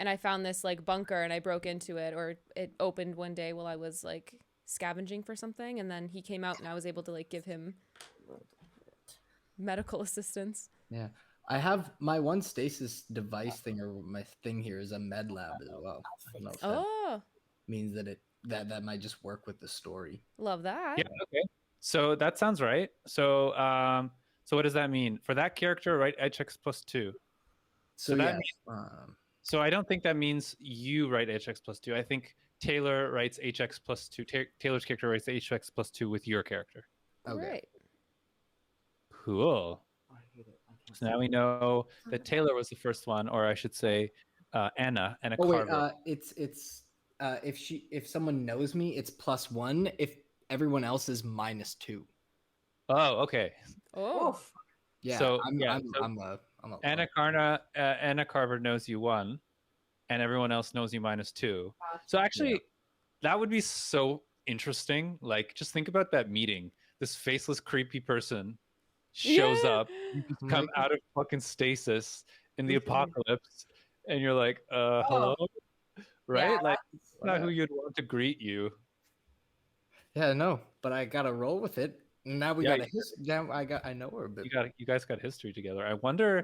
And I found this like bunker and I broke into it, or it opened one day while I was like scavenging for something, and then he came out and I was able to like give him medical assistance. Yeah. I have my one stasis device thing, or my thing here is a med lab as well. I don't know if that means that that might just work with the story. Love that. Yeah, okay. So that sounds right. So so what does that mean? For that character, right, HX +2. So that means, so I don't think that means you write HX +2. I think Taylor writes HX +2. Taylor's character writes HX +2 with your character. Okay. Right. Cool. So now we know that Taylor was the first one, or I should say, Anna Carver. It's if someone knows me, it's +1. If everyone else is -2. Oh, okay. Oh, yeah. So I'm a Anna Carver knows you 1, and everyone else knows you -2. So actually, that would be so interesting. Like, just think about that meeting. This faceless, creepy person shows up, you just come out of fucking stasis in the apocalypse, and you're like, hello, right? Yeah, like, it's not who you'd want to greet you. Yeah, no, but I gotta roll with it. Now we got a history. Now I know her a bit. You guys got history together. I wonder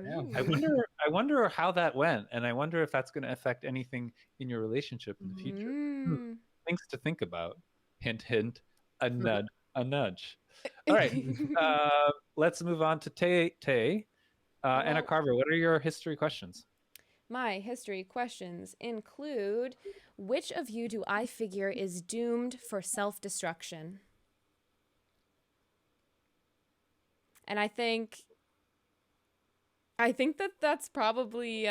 how that went, and I wonder if that's going to affect anything in your relationship in the future. Things to think about. Hint, hint. A nudge. A nudge. All right. Let's move on to Tay. Anna Carver, what are your history questions? My history questions include: which of you do I figure is doomed for self-destruction? And I think that's probably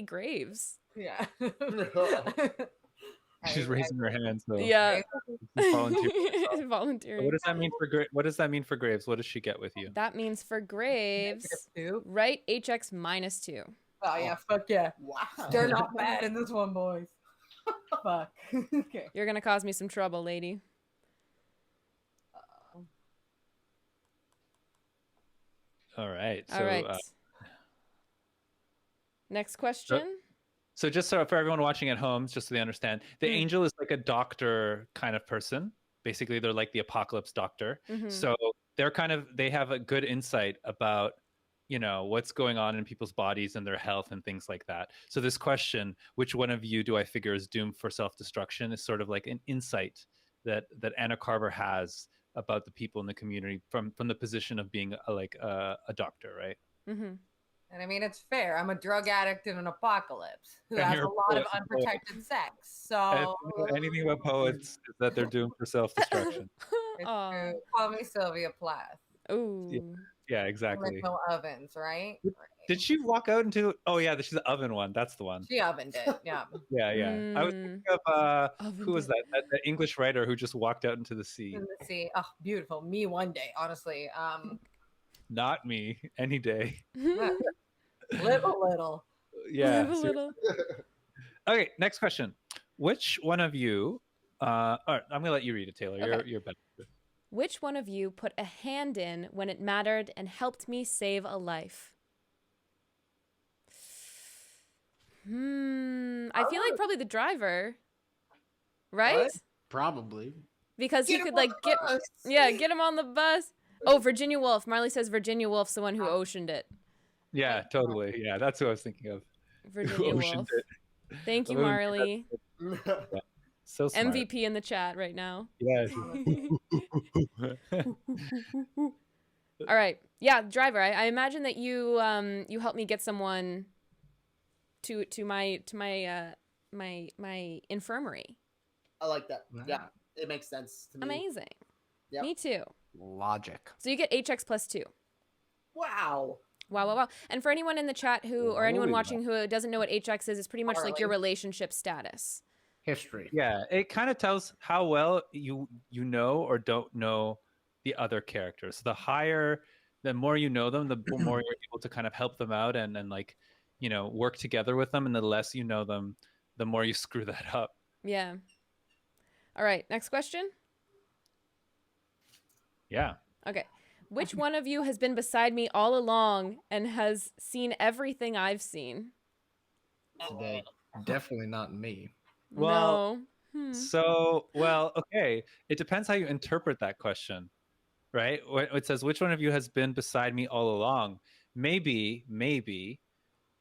Graves. Yeah. She's raising her hand. So yeah. Volunteering. What does that mean for Graves? What does she get with you? That means for Graves, right? HX -2. Oh yeah, fuck yeah. Wow. They're not bad in this one, boys. Fuck. Okay. You're gonna cause me some trouble, lady. All right. All right. Next question. So just so for everyone watching at home, just so they understand, the angel is like a doctor kind of person. Basically, they're like the apocalypse doctor. So they have a good insight about, what's going on in people's bodies and their health and things like that. So this question, which one of you do I figure is doomed for self-destruction, is sort of like an insight that Anna Carver has about the people in the community from the position of being a doctor, right? And I mean, it's fair. I'm a drug addict in an apocalypse who has a lot of unprotected sex. So anything about poets is that they're doomed for self-destruction. It's true. Call me Sylvia Plath. Oh. Yeah, exactly. Like no ovens, right? Did she walk out into? Oh yeah, she's the oven one. That's the one. She ovened it. Yeah. Yeah. I was thinking of who was that? That English writer who just walked out into the sea. In the sea. Oh, beautiful. Me one day, honestly. Not me. Any day. Live a little. Yeah. Live a little. Okay. Next question. Which one of you? All right, I'm gonna let you read it, Taylor. Okay. You're better. Which one of you put a hand in when it mattered and helped me save a life? I feel like probably the driver, right? What? Probably. Because he could like get him on the bus. Oh, Virginia Woolf. Marley says Virginia Woolf's the one who oceaned it. Yeah, totally. Yeah, that's who I was thinking of. Virginia Woolf. Thank you, Marley. Yeah. So smart. MVP in the chat right now. Yes. All right. Yeah, driver. I imagine that you you helped me get someone to my infirmary. I like that. Yeah, it makes sense to me. Amazing. Yep. Me too. Logic. So you get HX plus 2. Wow. Wow. And for anyone in the chat or anyone watching who doesn't know what HX is, it's pretty much like your relationship status. History. Yeah, it kind of tells how well you know or don't know the other characters. The more you know them, the more you're able to kind of help them out and like, work together with them. And the less you know them, the more you screw that up. Yeah. All right. Next question. Yeah. Okay. Which one of you has been beside me all along and has seen everything I've seen? Today. Definitely not me. Well, no. Okay. It depends how you interpret that question, right? It says, which one of you has been beside me all along? Maybe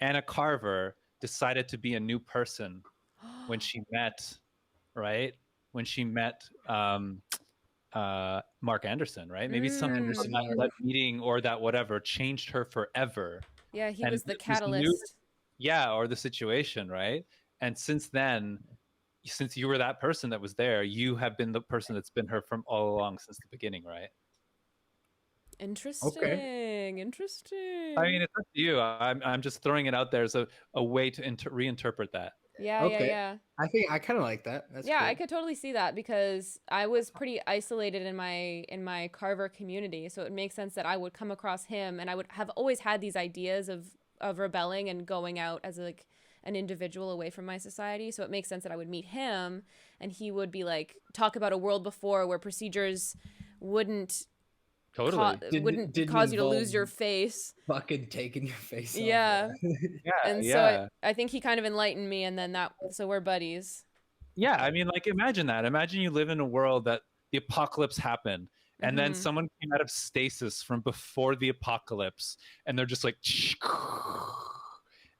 Anna Carver decided to be a new person when she met, right? When she met Mark Anderson, right? Maybe something about that meeting or that whatever changed her forever. Yeah, he was the catalyst. Or the situation, right? And since then, since you were that person that was there, you have been the person that's been her from all along since the beginning, right? Interesting. Okay. Interesting. I mean, it's up to you. I'm just throwing it out there as a way to reinterpret that. Yeah, okay. Yeah. I kind of like that. That's cool. I could totally see that because I was pretty isolated in my Carver community, so it makes sense that I would come across him, and I would have always had these ideas of rebelling and going out as like an individual away from my society. So it makes sense that I would meet him, and he would be like talk about a world before where procedures wouldn't. Wouldn't cause you to lose your face. Fucking taking your face off. Yeah. So I think he kind of enlightened me, and then so we're buddies. Yeah, I mean, like, imagine that. Imagine you live in a world that the apocalypse happened, and then someone came out of stasis from before the apocalypse, and they're just like,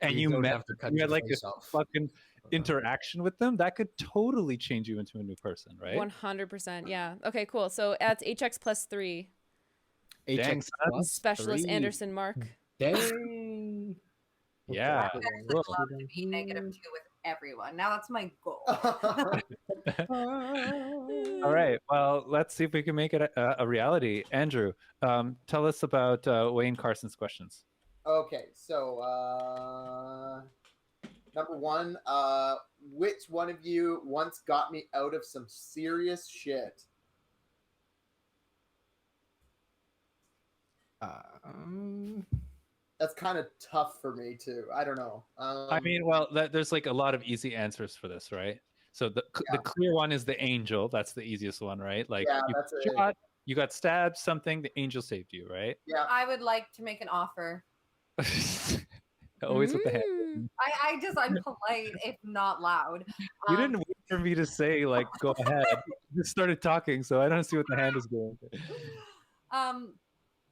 and you had like this fucking interaction with them. That could totally change you into a new person, right? 100%. Yeah. Okay, cool. So that's HX plus 3. HX plus Specialist 3. Anderson Mark. Dang. Yeah. I would love to be -2 with everyone. Now that's my goal. All right. Well, let's see if we can make it a reality. Andrew, tell us about Wayne Carson's questions. Okay, so number 1, which one of you once got me out of some serious shit? That's kind of tough for me too. I don't know. I mean, there's like a lot of easy answers for this, right? So the clear one is the angel. That's the easiest one, right? Like you got stabbed, something, the angel saved you, right? Yeah. I would like to make an offer. Always with the hand. I'm polite if not loud. You didn't wait for me to say like go ahead. You just started talking, so I don't see what the hand is doing.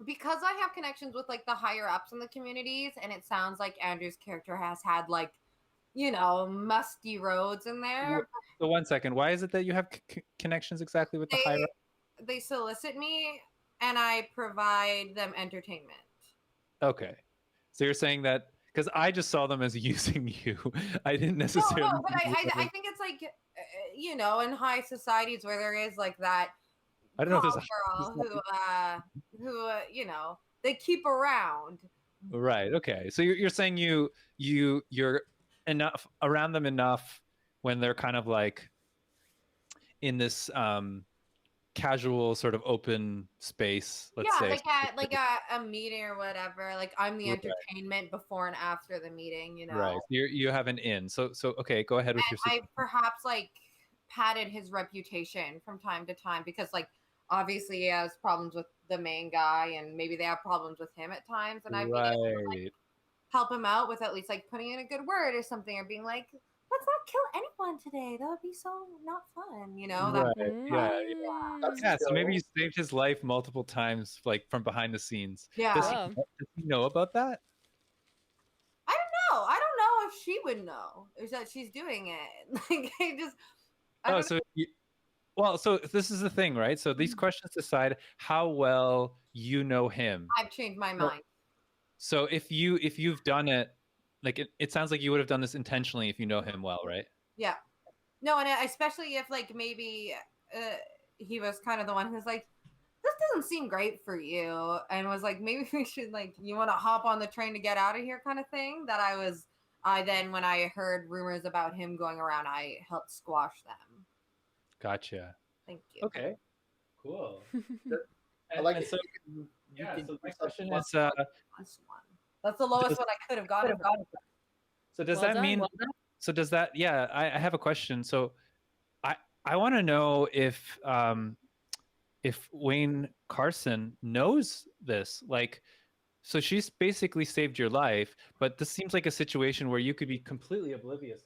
Because I have connections with like the higher ups in the communities, and it sounds like Andrew's character has had like, musty roads in there. So 1 second, why is it that you have connections exactly with the higher ups? They solicit me, and I provide them entertainment. Okay. So you're saying that because I just saw them as using you. I didn't necessarily. No, but I think it's like, you know, in high societies where there is like that I don't know if there's girl who you know, they keep around. Right. Okay. So you're saying you're enough around them enough when they're kind of like in this casual sort of open space, let's say. Like a meeting or whatever. Like I'm the entertainment before and after the meeting, you know. Right. You have an in. So okay, go ahead with your I perhaps like padded his reputation from time to time because like obviously he has problems with the main guy and maybe they have problems with him at times, and I've been able to like help him out with at least like putting in a good word or something, or being like, let's not kill anyone today, that would be so not fun, you know. Yeah, so maybe you saved his life multiple times, like from behind the scenes. Does he know about that? I don't know if she would know is that she's doing it. Like so this is the thing, right? So these questions decide how well you know him. I've changed my mind. So if you've done it, like it sounds like you would have done this intentionally if you know him well, right? Yeah. No, and especially if like maybe he was kind of the one who's like, this doesn't seem great for you, and was like, maybe we should like, you want to hop on the train to get out of here kind of thing. I then when I heard rumors about him going around, I helped squash them. Gotcha. Thank you. Okay. Cool. I like it. So, so my question is, that's the lowest one I could have gotten. So does that mean? So does that? Yeah, I have a question. So, I want to know if Wayne Carson knows this. Like, so she's basically saved your life, but this seems like a situation where you could be completely oblivious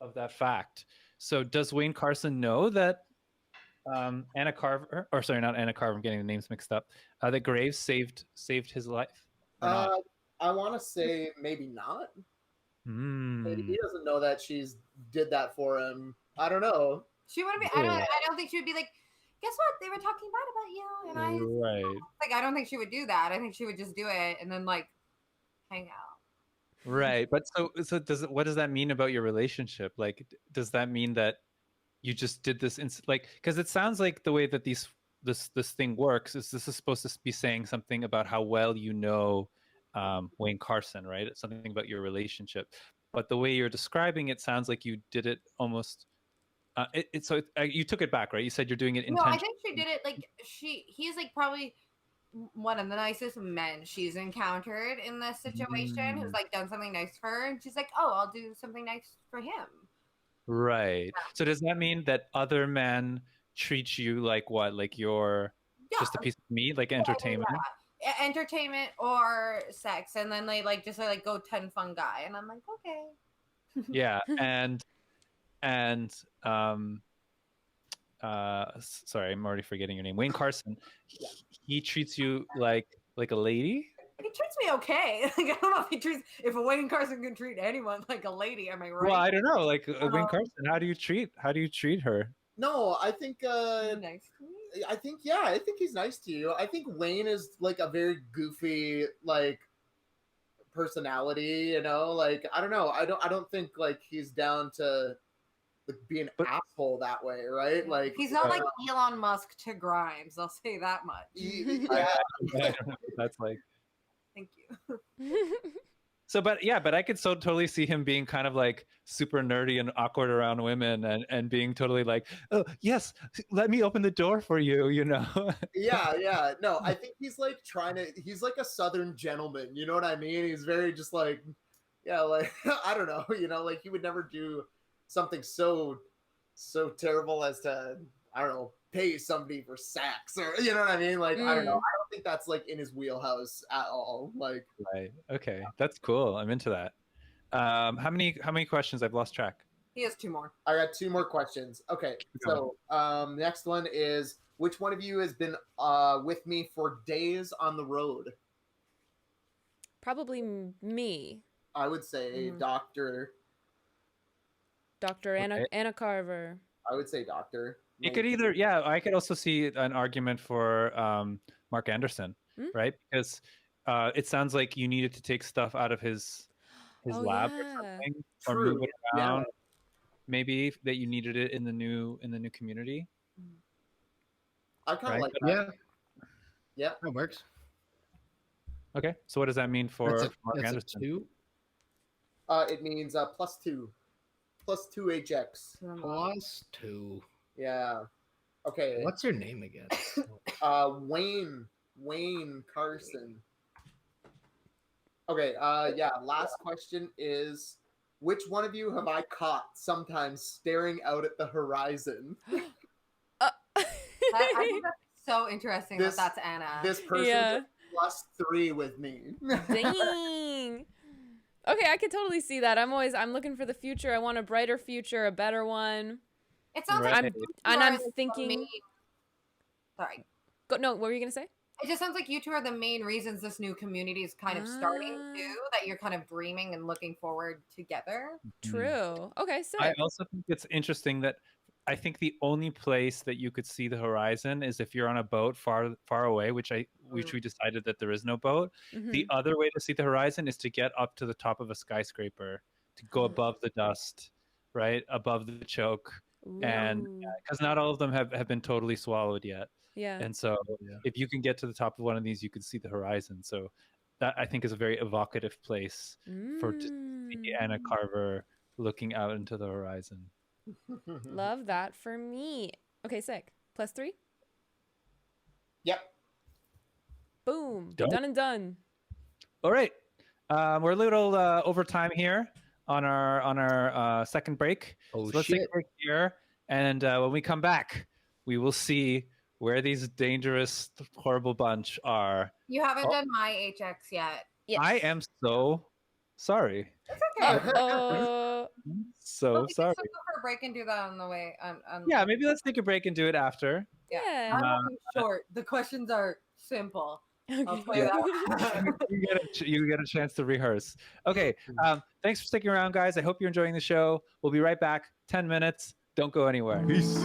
of that fact. So does Wayne Carson know that Anna Carver, or sorry, not Anna Carver, I'm getting the names mixed up, that Graves saved his life? I want to say maybe not. Maybe he doesn't know that she's did that for him. I don't know. She wouldn't be. I don't think she would be like, guess what? They were talking bad about you, and I don't think she would do that. I think she would just do it and then like hang out. Right, but so what does that mean about your relationship? Like, does that mean that you just did this like, because it sounds like the way that this thing works is this is supposed to be saying something about how well you know Wayne Carson, right? It's something about your relationship, but the way you're describing it sounds like you did it almost. You took it back, right? You said you're doing it intentionally. No, I think she did it like he's like probably one of the nicest men she's encountered in this situation, who's like done something nice for her, and she's like, oh, I'll do something nice for him. Right. Yeah. So does that mean that other men treat you like what? Like you're just a piece of meat, like entertainment? Yeah. Entertainment or sex, and then they like just like go 10 fun guy, and I'm like, okay. Yeah, and sorry, I'm already forgetting your name. Wayne Carson. He treats you like a lady. He treats me okay. Like, I don't know if a Wayne Carson can treat anyone like a lady. Am I right? Well, I don't know. Like Wayne Carson, how do you treat her? No, I think nice to me. I think he's nice to you. I think Wayne is like a very goofy like personality, you know? Like I don't know. I don't think like he's down to like be an asshole that way, right? Like he's not like Elon Musk to Grimes. I'll say that much. Yeah. I don't know what that's like. Thank you. So, but I could so totally see him being kind of like super nerdy and awkward around women, and being totally like, oh yes, let me open the door for you, you know? Yeah. No, I think he's like he's like a Southern gentleman, you know what I mean? He's very just like, yeah, like I don't know, you know, like he would never do something so terrible as to, I don't know, pay somebody for sex, or you know what I mean? Like I don't know. I don't think that's like in his wheelhouse at all. Like right. Okay, that's cool. I'm into that. How many questions? I've lost track. He has 2 more. I got 2 more questions. Okay, so next one is, which one of you has been with me for days on the road? Probably me. I would say Dr. Anna Carver. I would say Doctor. It could either, I could also see an argument for Mark Anderson, right? Because it sounds like you needed to take stuff out of his lab or something, or move it around. Yeah. Maybe that you needed it in the new community. I kind of like that. Yeah, that works. Okay, so what does that mean for Mark Anderson? 2? It means +2 HX. +2. Yeah. Okay. What's your name again? Wayne Carson. Okay. Yeah. Last question is, which one of you have I caught sometimes staring out at the horizon? I think that's so interesting that that's Anna. This person gets +3 with me. Dang. Okay, I can totally see that. I'm looking for the future. I want a brighter future, a better one. It sounds like I'm thinking. Sorry. No, what were you gonna say? It just sounds like you two are the main reasons this new community is kind of starting too. That you're kind of dreaming and looking forward together. True. Okay, so I also think it's interesting that I think the only place that you could see the horizon is if you're on a boat far away, which we decided that there is no boat. The other way to see the horizon is to get up to the top of a skyscraper, to go above the dust, right? Above the choke. Ooh. And because not all of them have been totally swallowed yet. Yeah. And so if you can get to the top of one of these, you can see the horizon. So that I think is a very evocative place to see Anna Carver looking out into the horizon. Love that for me. Okay, sick. +3? Yep. Boom. Done and done. All right. We're a little over time here on our second break. So let's take a break here. And when we come back, we will see where these dangerous, horrible bunch are. You haven't done my HX yet. Yes. I am so sorry. It's okay. So sorry. Let's go for a break and do that on the way. Yeah, maybe let's take a break and do it after. Yeah. I'm short. The questions are simple. I'll play that. You get a chance to rehearse. Okay. Thanks for sticking around, guys. I hope you're enjoying the show. We'll be right back. 10 minutes. Don't go anywhere. Peace.